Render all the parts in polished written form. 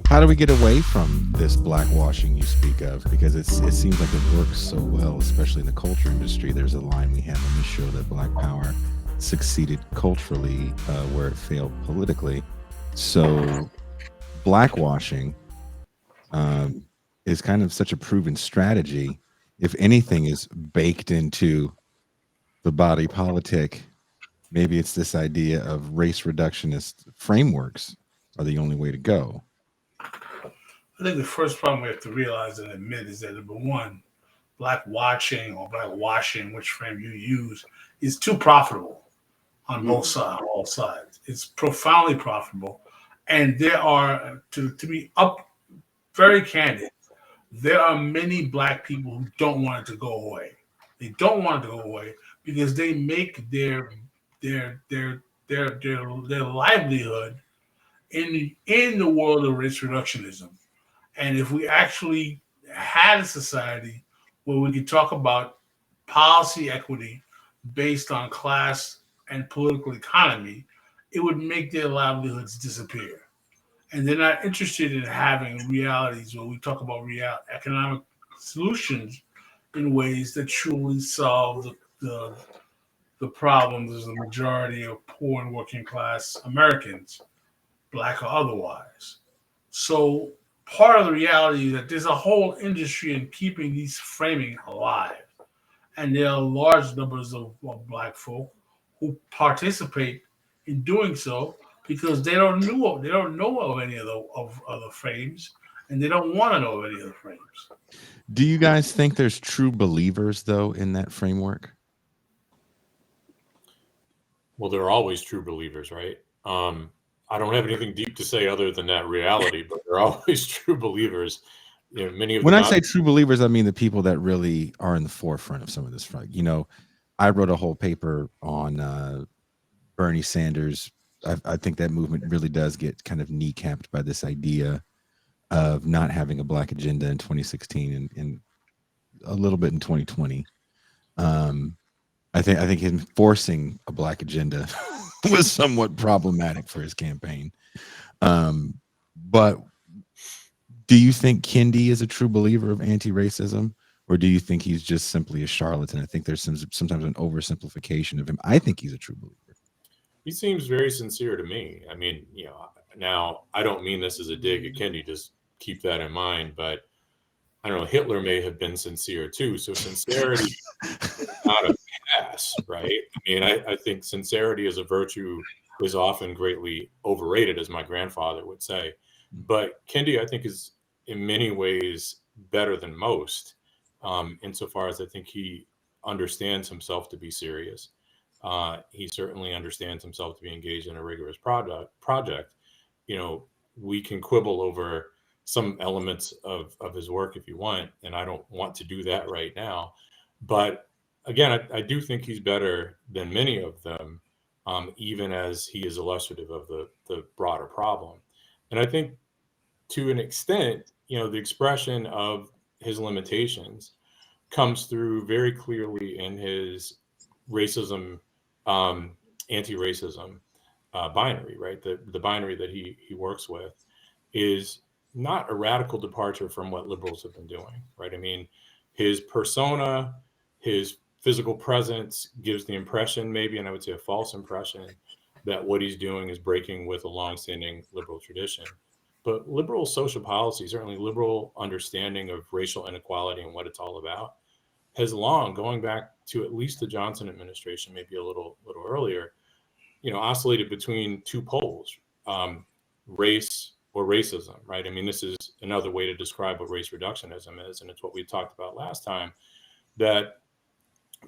How do we get away from this blackwashing you speak of? Because it seems like it works so well, especially in the culture industry. There's a line we have on the show that Black Power succeeded culturally where it failed politically. So blackwashing is kind of such a proven strategy. If anything is baked into the body politic, maybe it's this idea of race reductionist frameworks are the only way to go. I think the first problem we have to realize and admit is that number one, black watching or black washing, which frame you use, is too profitable on both sides, all sides. It's profoundly profitable, and there are to be up very candid. There are many black people who don't want it to go away. They don't want it to go away because they make their livelihood in the world of race reductionism. And if we actually had a society where we could talk about policy equity based on class and political economy, it would make their livelihoods disappear. And they're not interested in having realities where we talk about real economic solutions in ways that truly solve the problems of the majority of poor and working class Americans, black or otherwise. So part of the reality is that there's a whole industry in keeping these framing alive. And there are large numbers of black folk who participate in doing so because they don't know of any of the of other frames and they don't want to know of any other frames. Do you guys think there's true believers though in that framework? Well, there are always true believers, right? I don't have anything deep to say other than that reality, but there are always true believers. Many of When them I say true believers, I mean the people that really are in the forefront of some of this front. I wrote a whole paper on Bernie Sanders. I think that movement really does get kind of kneecapped by this idea of not having a black agenda in 2016 and a little bit in 2020. I think him forcing a black agenda was somewhat problematic for his campaign. But do you think Kendi is a true believer of anti-racism, or do you think he's just simply a charlatan? I think there's sometimes an oversimplification of him. I think he's a true believer. He seems very sincere to me. I mean, now I don't mean this as a dig at Kendi, just keep that in mind. But I don't know, Hitler may have been sincere too. So sincerity is not a pass, right? I mean, I think sincerity as a virtue is often greatly overrated, as my grandfather would say. But Kendi, I think, is in many ways better than most, insofar as I think he understands himself to be serious. He certainly understands himself to be engaged in a rigorous project. We can quibble over some elements of his work if you want, and I don't want to do that right now. But again, I do think he's better than many of them, even as he is illustrative of the broader problem. And I think to an extent, the expression of his limitations comes through very clearly in his racism, anti-racism binary, right? The binary that he works with is not a radical departure from what liberals have been doing, right? I mean, his persona, his physical presence gives the impression, maybe, and I would say a false impression, that what he's doing is breaking with a longstanding liberal tradition. But liberal social policy, certainly liberal understanding of racial inequality and what it's all about, has long, going back to at least the Johnson administration, maybe a little earlier, oscillated between two poles, race or racism, right? I mean, this is another way to describe what race reductionism is, and it's what we talked about last time, that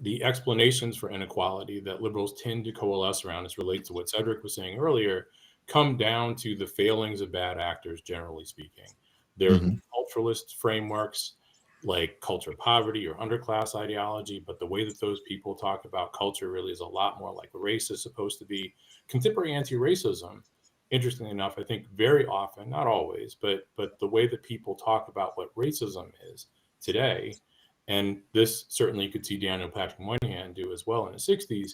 the explanations for inequality that liberals tend to coalesce around, as relates to what Cedric was saying earlier, come down to the failings of bad actors, generally speaking. They're culturalist frameworks like culture poverty or underclass ideology, but the way that those people talk about culture really is a lot more like race is supposed to be. Contemporary anti-racism, interestingly enough, I think very often, not always, but the way that people talk about what racism is today, and this certainly you could see Daniel Patrick Moynihan do as well in the 60s,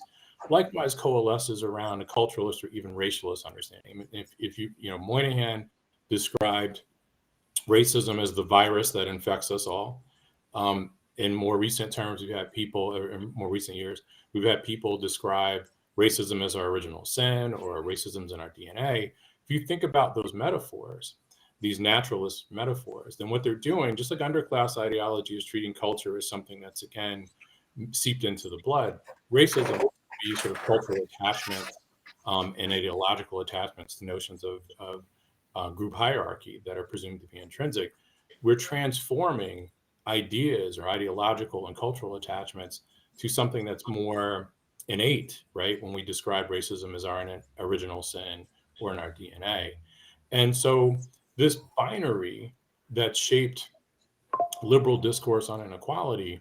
likewise coalesces around a culturalist or even racialist understanding. If Moynihan described racism as the virus that infects us all. In more recent terms, we've had people, or in more recent years, we've had people describe racism as our original sin or racism's in our DNA. If you think about those metaphors, these naturalist metaphors, then what they're doing, just like underclass ideology is treating culture as something that's, again, seeped into the blood, racism would be sort of cultural attachments and ideological attachments to notions of group hierarchy that are presumed to be intrinsic. We're transforming ideas or ideological and cultural attachments to something that's more innate, right? When we describe racism as our original sin or in our DNA. And so this binary that shaped liberal discourse on inequality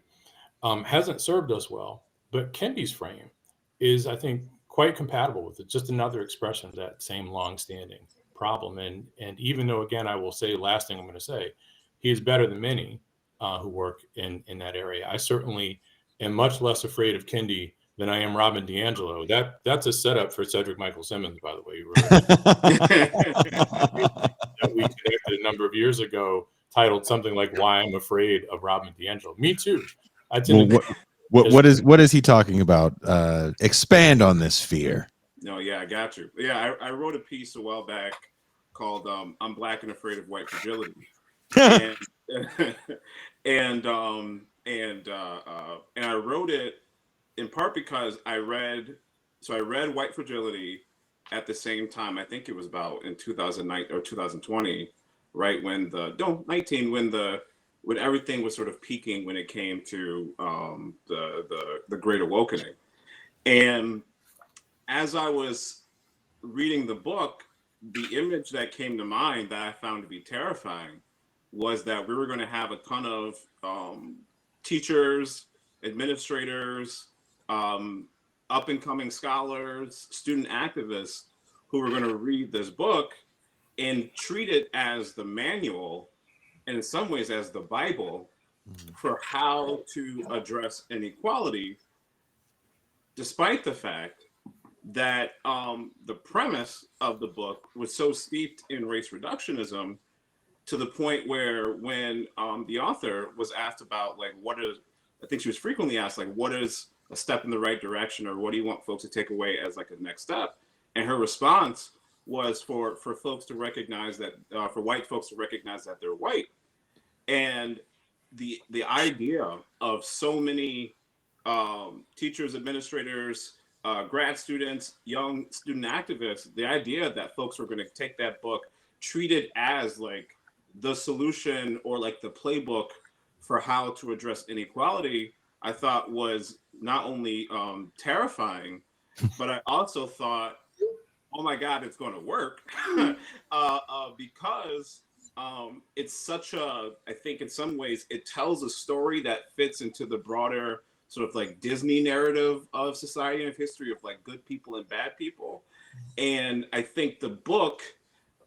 hasn't served us well. But Kendi's frame is, I think, quite compatible with it. Just another expression of that same long-standing problem. And even though, again, I will say, last thing I'm going to say, he is better than many who work in that area. I certainly am much less afraid of Kendi than I am Robin DiAngelo. That's a setup for Cedric Michael Simmons, by the way. That we connected a number of years ago, titled something like "Why I'm Afraid of Robin DiAngelo." Me too. I tend to what is he talking about? Expand on this fear. No, yeah, I got you. Yeah, I wrote a piece a while back called "I'm Black and Afraid of White Fragility," and I wrote it in part because I read White Fragility at the same time. I think it was about in 2009 or 2020, right when when everything was sort of peaking when it came to the Great Awakening. And as I was reading the book, the image that came to mind that I found to be terrifying was that we were going to have a ton of teachers, administrators, up and coming scholars, student activists who were going to read this book and treat it as the manual, and in some ways as the Bible, for how to address inequality, despite the fact that the premise of the book was so steeped in race reductionism, to the point where when the author was asked about, like, I think she was frequently asked, like, what is a step in the right direction, or what do you want folks to take away as like a next step? And her response was for folks to recognize that, for white folks to recognize that they're white. And the idea of so many teachers, administrators, grad students, young student activists, the idea that folks were going to take that book, treat it as like the solution or like the playbook for how to address inequality, I thought was not only terrifying, but I also thought, oh my God, it's going to work. Because it's such I think in some ways it tells a story that fits into the broader sort of like Disney narrative of society and of history of like good people and bad people. And I think the book,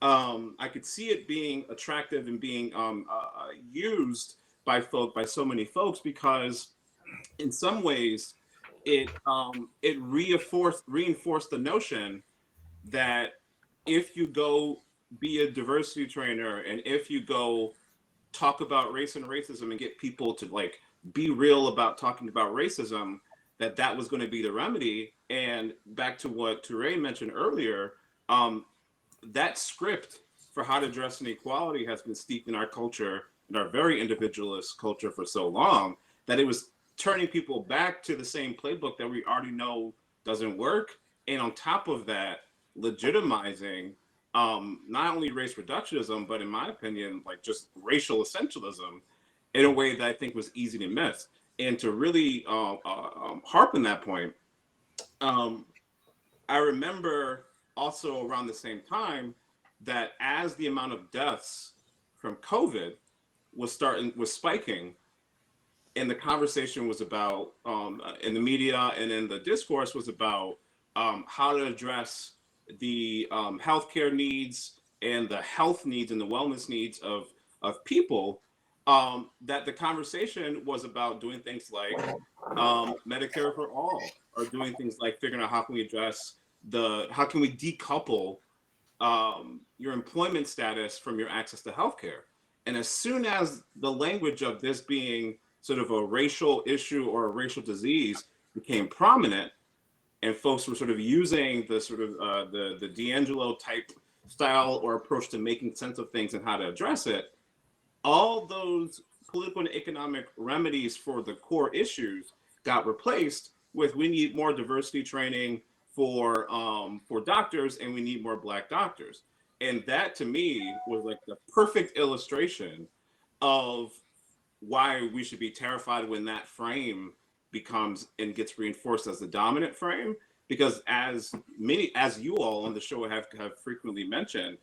I could see it being attractive and being used by so many folks, because in some ways it reinforced the notion that if you go be a diversity trainer, and if you go talk about race and racism and get people to like be real about talking about racism, that was going to be the remedy. And back to what Toure mentioned earlier, that script for how to address inequality has been steeped in our culture, in our very individualist culture, for so long that it was turning people back to the same playbook that we already know doesn't work. And on top of that, legitimizing not only race reductionism, but in my opinion, like just racial essentialism in a way that I think was easy to miss. And to really harp on that point, I remember also around the same time that as the amount of deaths from COVID was spiking, and the conversation was about in the media and in the discourse was about how to address the healthcare needs and the health needs and the wellness needs of people, that the conversation was about doing things like Medicare for all, or doing things like figuring out how can we decouple your employment status from your access to healthcare. And as soon as the language of this being sort of a racial issue or a racial disease became prominent, and folks were sort of using the sort of the D'Angelo type style or approach to making sense of things and how to address it, all those political and economic remedies for the core issues got replaced with we need more diversity training for doctors, and we need more Black doctors. And that to me was like the perfect illustration of why we should be terrified when that frame becomes and gets reinforced as the dominant frame. Because as you all on the show have frequently mentioned,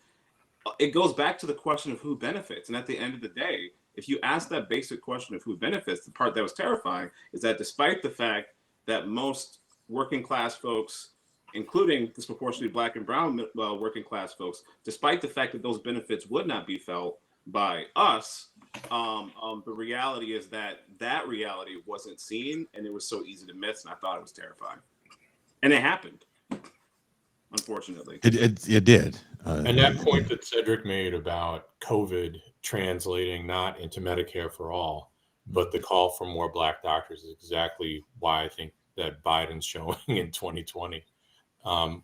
it goes back to the question of who benefits. And at the end of the day, if you ask that basic question of who benefits, the part that was terrifying is that despite the fact that most working class folks, including disproportionately Black and brown working class folks, despite the fact that those benefits would not be felt by us, the reality is that reality wasn't seen, and it was so easy to miss, and I thought it was terrifying. And it happened, unfortunately. It did. And that point that Cedric made about COVID translating not into Medicare for all, but the call for more Black doctors is exactly why I think that Biden's showing in 2020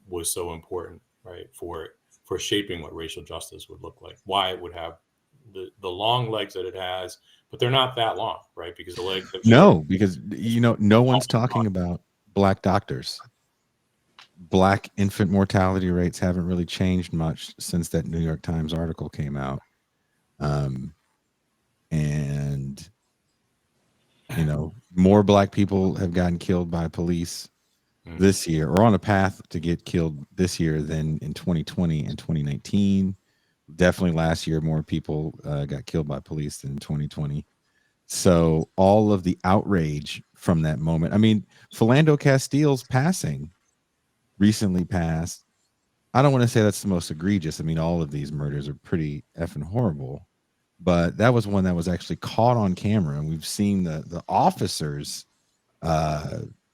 was so important, right, for shaping what racial justice would look like, why it would have the long legs that it has, but they're not that long, right? Because the legs have because no one's talking about Black doctors. Black infant mortality rates haven't really changed much since that New York Times article came out. And more Black people have gotten killed by police this year, or on a path to get killed this year, than in 2020 and 2019. Definitely last year, more people got killed by police than in 2020. So all of the outrage from that moment. I mean, Philando Castile's passing recently passed. I don't want to say that's the most egregious. I mean, all of these murders are pretty effing horrible, but that was one that was actually caught on camera, and we've seen the officers'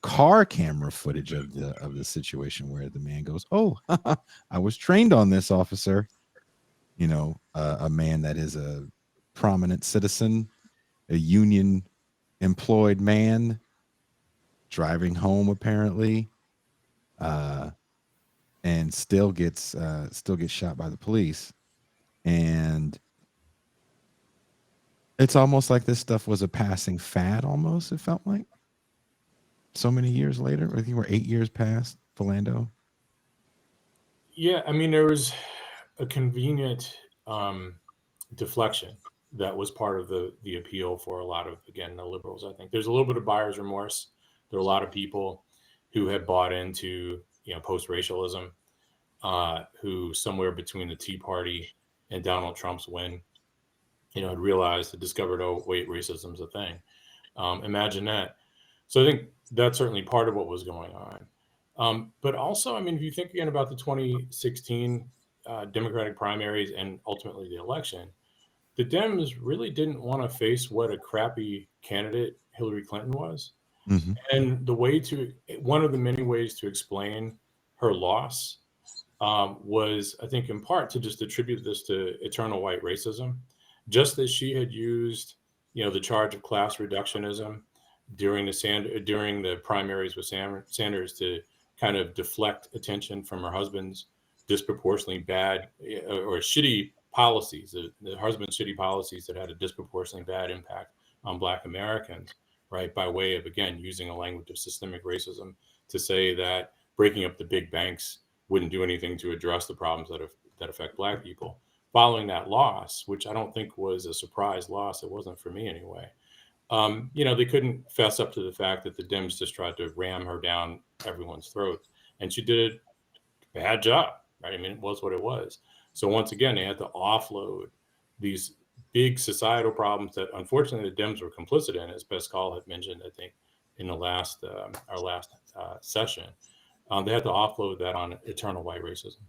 car camera footage of the situation where the man goes, "Oh, I was trained on this, officer." A man that is a prominent citizen, a union employed man, driving home apparently, and still gets shot by the police. And it's almost like this stuff was a passing fad. Almost, it felt like so many years later. I think we're 8 years past Philando. Yeah, I mean, there was a convenient deflection that was part of the appeal for a lot of, again, the liberals. I think there's a little bit of buyer's remorse. There are a lot of people who had bought into post-racialism, who somewhere between the Tea Party and Donald Trump's win, had realized and discovered, oh wait, racism's a thing. Imagine that. So I think that's certainly part of what was going on. But also, I mean, if you think again about the 2016 Democratic primaries and ultimately the election, the Dems really didn't want to face what a crappy candidate Hillary Clinton was. Mm-hmm. And one of the many ways to explain her loss was, I think, in part to just attribute this to eternal white racism, just as she had used, the charge of class reductionism during the primaries with Sanders to kind of deflect attention from her husband's disproportionately bad or shitty policies, the husband's shitty policies that had a disproportionately bad impact on Black Americans, right? By way of, again, using a language of systemic racism to say that breaking up the big banks wouldn't do anything to address the problems that affect Black people. Following that loss, which I don't think was a surprise loss, it wasn't for me anyway, they couldn't fess up to the fact that the Dems just tried to ram her down everyone's throat. And she did a bad job, right? I mean, it was what it was. So once again, they had to offload these big societal problems that unfortunately the Dems were complicit in, as Pascal had mentioned, I think, in our last session. They had to offload that on eternal white racism.